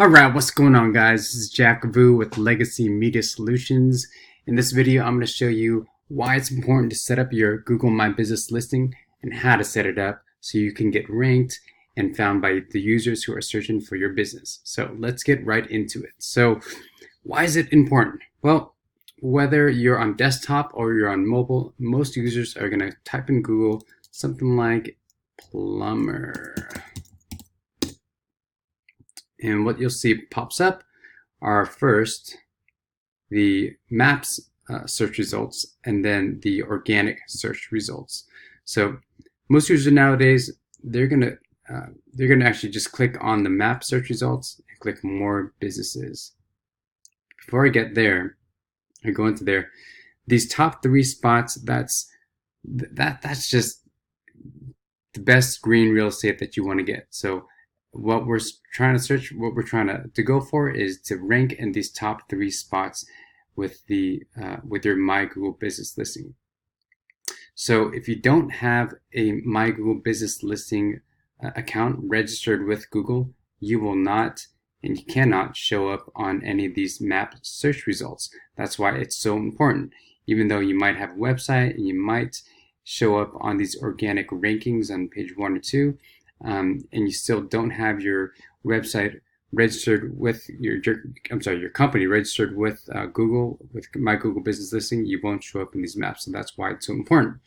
Alright, what's going on, guys? This is Jack Vu with Legacy Media Solutions. In this video, I'm going to show you why it's important to set up your Google My Business listing and how to set it up so you can get ranked and found by the users who are searching for your business. So let's get right into it. So why is it important? Well, whether you're on desktop or you're on mobile, most users are going to type in Google something like plumber. And what you'll see pops up are first the maps search results and then the organic search results. So most users nowadays, they're gonna actually just click on the map search results and click more businesses. Before I get there, I go into there. These top 3 spots, that's just the best green real estate that you want to get. So what we're trying to search, what we're trying to go for is to rank in these top 3 spots with the with your My Google Business listing. So if you don't have a My Google Business listing account registered with Google, you will not and you cannot show up on any of these map search results. That's why it's so important. Even though you might have a website and you might show up on these organic rankings on page 1 or 2, and you still don't have your website registered with your company registered with Google, with My Google Business Listing, you won't show up in these maps. So that's why it's so important.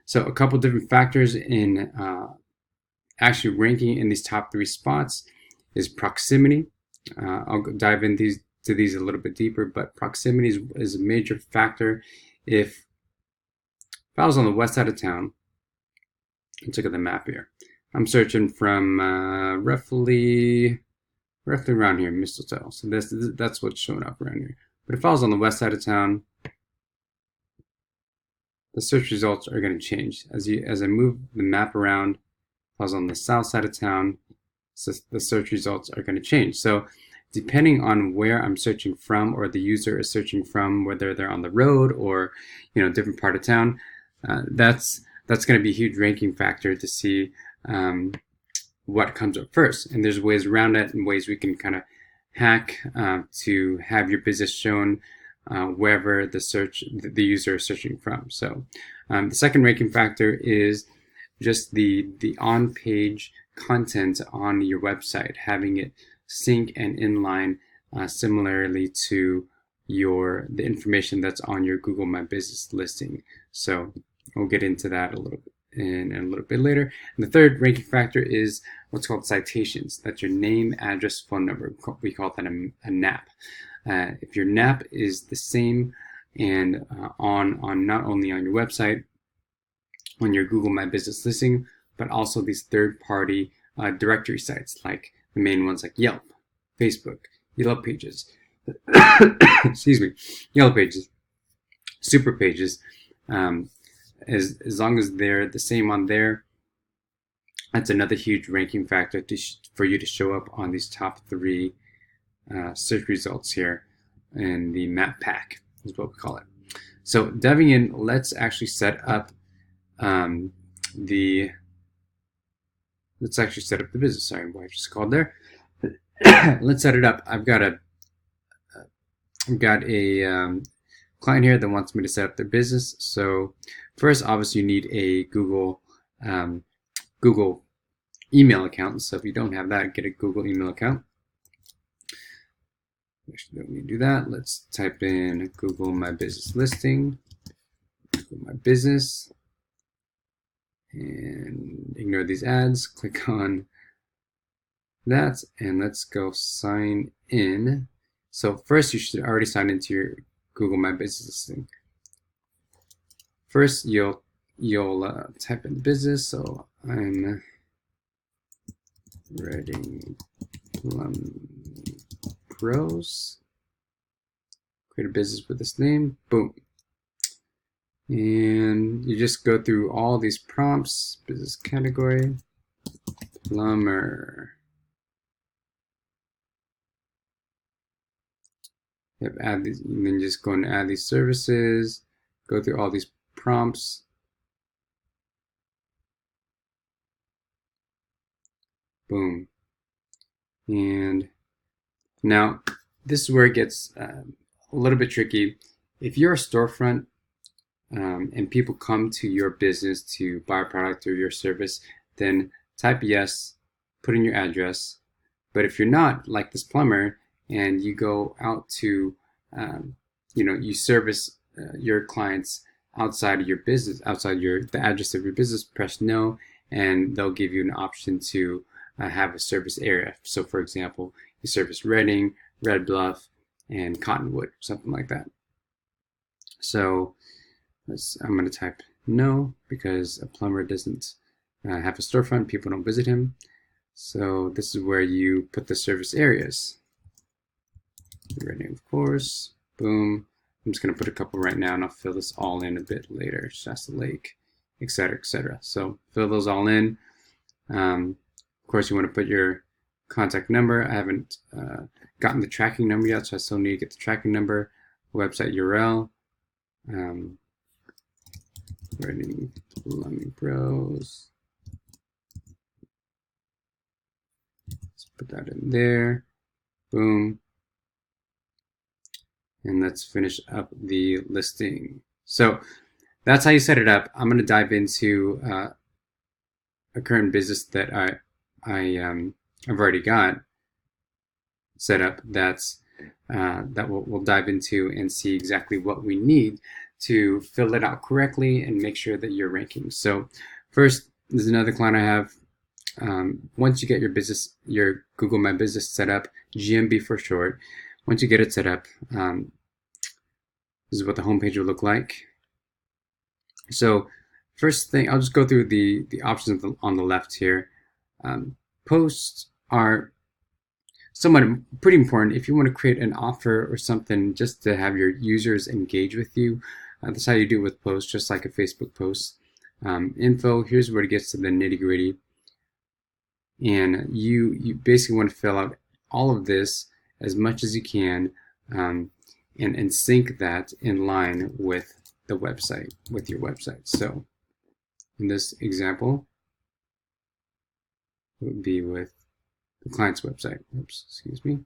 So a couple different factors in actually ranking in these top 3 spots is proximity. I'll dive into these a little bit deeper, but proximity is a major factor. If I was on the west side of town, let's look at the map here. I'm searching from roughly around here, Mistletoe. So that's what's showing up around here. But if I was on the west side of town, the search results are going to change as I move the map around. If I was on the south side of town, so the search results are going to change. So depending on where I'm searching from, or the user is searching from, whether they're on the road or different part of town, that's going to be a huge ranking factor to see what comes up first. And there's ways around it and ways we can kind of hack to have your business shown wherever the user is searching from. So the second ranking factor is just the on-page content on your website, having it sync and inline similarly to the information that's on your Google My Business listing. So we'll get into that a little bit later. And the third ranking factor is what's called citations. That's your name, address, phone number. We call that a NAP. If your NAP is the same and on not only on your website, on your Google My Business listing, but also these third-party directory sites, like the main ones like Yelp, Facebook, Yellow Pages, excuse me, Yellow Pages, Super Pages. As long as they're the same on there, that's another huge ranking factor for you to show up on these top 3 search results here in the map pack, is what we call it. So diving in, let's actually set up the business. Sorry, my wife just called there. Let's set it up. I've got a client here that wants me to set up their business. So first, obviously, you need a Google email account. So if you don't have that, get a Google email account. Actually, don't need to do that. Let's type in Google My Business listing, Google My Business, and ignore these ads. Click on that, and let's go sign in. So first, you should already sign into your Google My Business listing. First, you'll type in business. So I'm Reading Plumbing Pros. Create a business with this name. Boom. And you just go through all these prompts. Business category, plumber. Yep, add these, and then just go and add these services. Go through all these prompts. Boom. And Now, this is where it gets a little bit tricky. If you're a storefront and people come to your business to buy a product or your service, then type yes, put in your address. But if you're not, like this plumber, and you go out to, you service your clients outside of your business, outside the address of your business, press no, and they'll give you an option to have a service area. So, for example, you service Reading, Red Bluff, and Cottonwood, something like that. So I'm going to type no because a plumber doesn't have a storefront. People don't visit him. So this is where you put the service areas. Reading, of course. Boom. I'm just going to put a couple right now, and I'll fill this all in a bit later. Shasta Lake, etc., etc. So fill those all in. Of course, you want to put your contact number. I haven't gotten the tracking number yet, so I still need to get the tracking number. Website URL. Reading Plumbing Pros. Let's put that in there. Boom. And let's finish up the listing. So that's how you set it up. I'm going to dive into a current business that I've already got set up. That we'll dive into and see exactly what we need to fill it out correctly and make sure that you're ranking. So first, there's another client I have. Once you get your Google My Business set up, GMB for short, once you get it set up, this is what the homepage will look like. So first thing, I'll just go through the options on the left here. Posts are somewhat pretty important. If you want to create an offer or something just to have your users engage with you, that's how you do it with posts, just like a Facebook post. Info, here's where it gets to the nitty-gritty. And you basically want to fill out all of this as much as you can and sync that in line with the website, with your website. So in this example, it would be with the client's website. Oops, excuse me.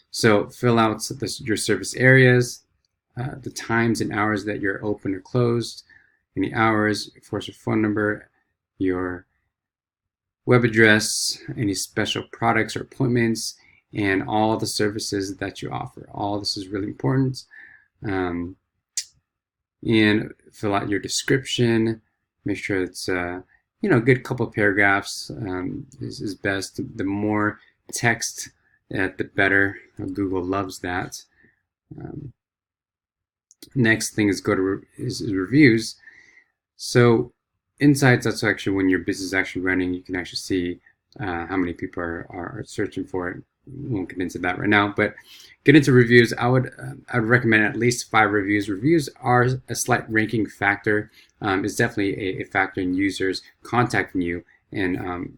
So fill out your service areas, the times and hours that you're open or closed, any hours, of course, your phone number, your web address, any special products or appointments, and all the services that you offer. All this is really important. And fill out your description. Make sure it's a good couple of paragraphs is best. The more text, the better. Google loves that. Next thing is is reviews. So inside that section, when your business is actually running, you can actually see how many people are searching for it. We won't get into that right now, but get into reviews. I would recommend at least 5 reviews. Reviews are a slight ranking factor. It's definitely a factor in users contacting you and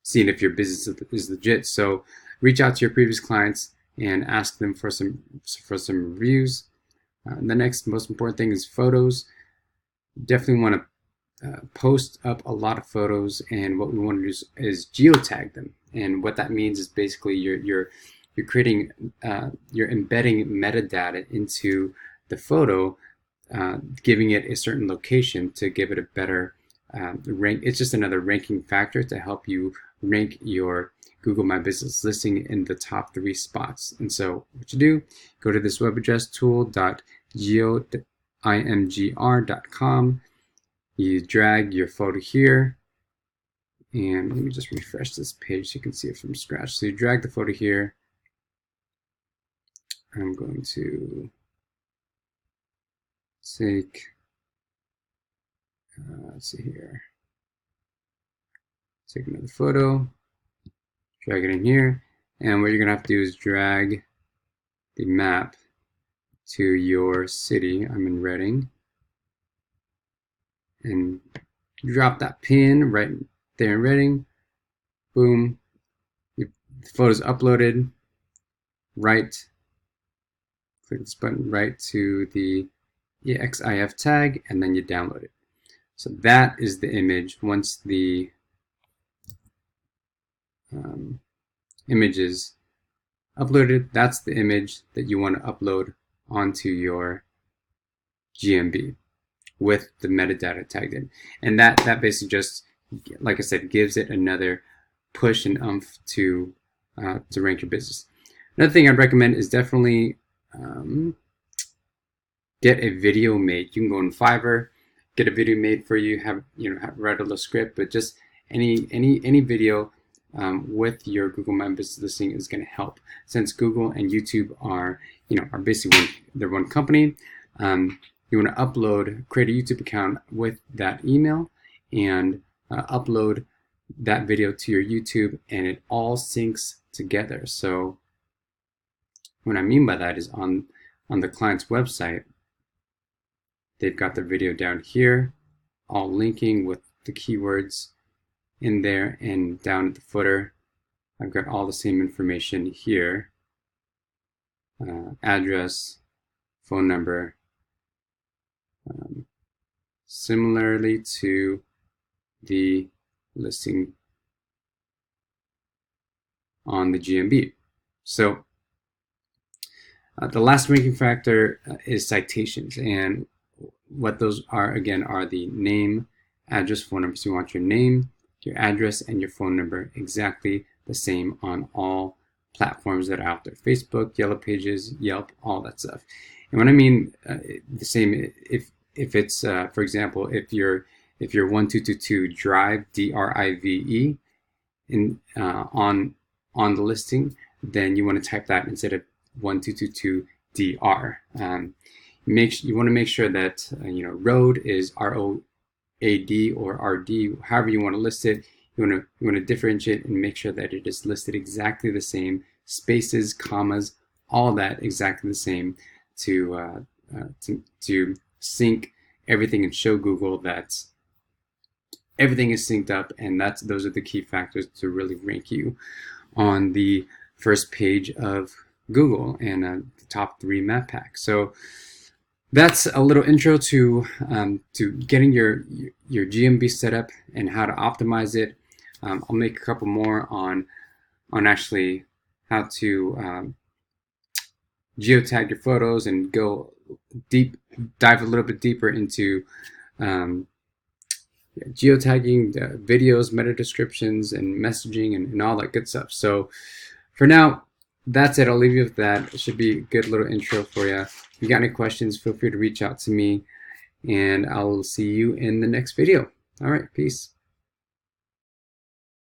seeing if your business is legit. So reach out to your previous clients and ask them for some reviews. The next most important thing is photos. Definitely want to post up a lot of photos, and what we want to do is geotag them. And what that means is basically you're creating, you're embedding metadata into the photo, giving it a certain location to give it a better rank. It's just another ranking factor to help you rank your Google My Business listing in the top 3 spots. And so what you do, go to this web address, tool.geoimgr.com. You drag your photo here, and let me just refresh this page so you can see it from scratch. So you drag the photo here. I'm going to take, let's see here, take another photo, drag it in here, and what you're going to have to do is drag the map to your city. I'm in Reading. And drop that pin right there in Reading. Boom. The photo's uploaded. Right. Click this button right to the EXIF tag, and then you download it. So that is the image once the image is uploaded, that's the image that you want to upload onto your GMB with the metadata tagged in. And that basically just, like I said, gives it another push and oomph to rank your business. Another thing I'd recommend is definitely get a video made. You can go on Fiverr, get a video made for you, write a little script, but just any video with your Google My Business listing is going to help. Since Google and YouTube are basically they're one company. You want to create a YouTube account with that email and upload that video to your YouTube, and it all syncs together. So what I mean by that is on the client's website, they've got the video down here, all linking with the keywords in there, and down at the footer, I've got all the same information here, address, phone number, similarly to the listing on the GMB. So the last ranking factor is citations, and what those are again are the name, address, phone number. So you want your name, your address, and your phone number exactly the same on all platforms that are out there: Facebook, Yellow Pages, Yelp, all that stuff. And when I mean the same, if it's for example, if you're 1222 Drive, DRIVE, in on the listing, then you want to type that instead of 1222 DR. You want to make sure that road is ROAD or RD, however you want to list it. You want to differentiate and make sure that it is listed exactly the same, spaces, commas, all that exactly the same, to sync everything and show Google that everything is synced up, and those are the key factors to really rank you on the first page of Google and the top 3 map packs. So that's a little intro to getting your GMB set up and how to optimize it. I'll make a couple more on actually how to geotag your photos and dive a little bit deeper into geotagging, the videos, meta descriptions, and messaging, and all that good stuff. So for now, that's it. I'll leave you with that. It should be a good little intro for you. If you got any questions, feel free to reach out to me, and I'll see you in the next video. All right, peace.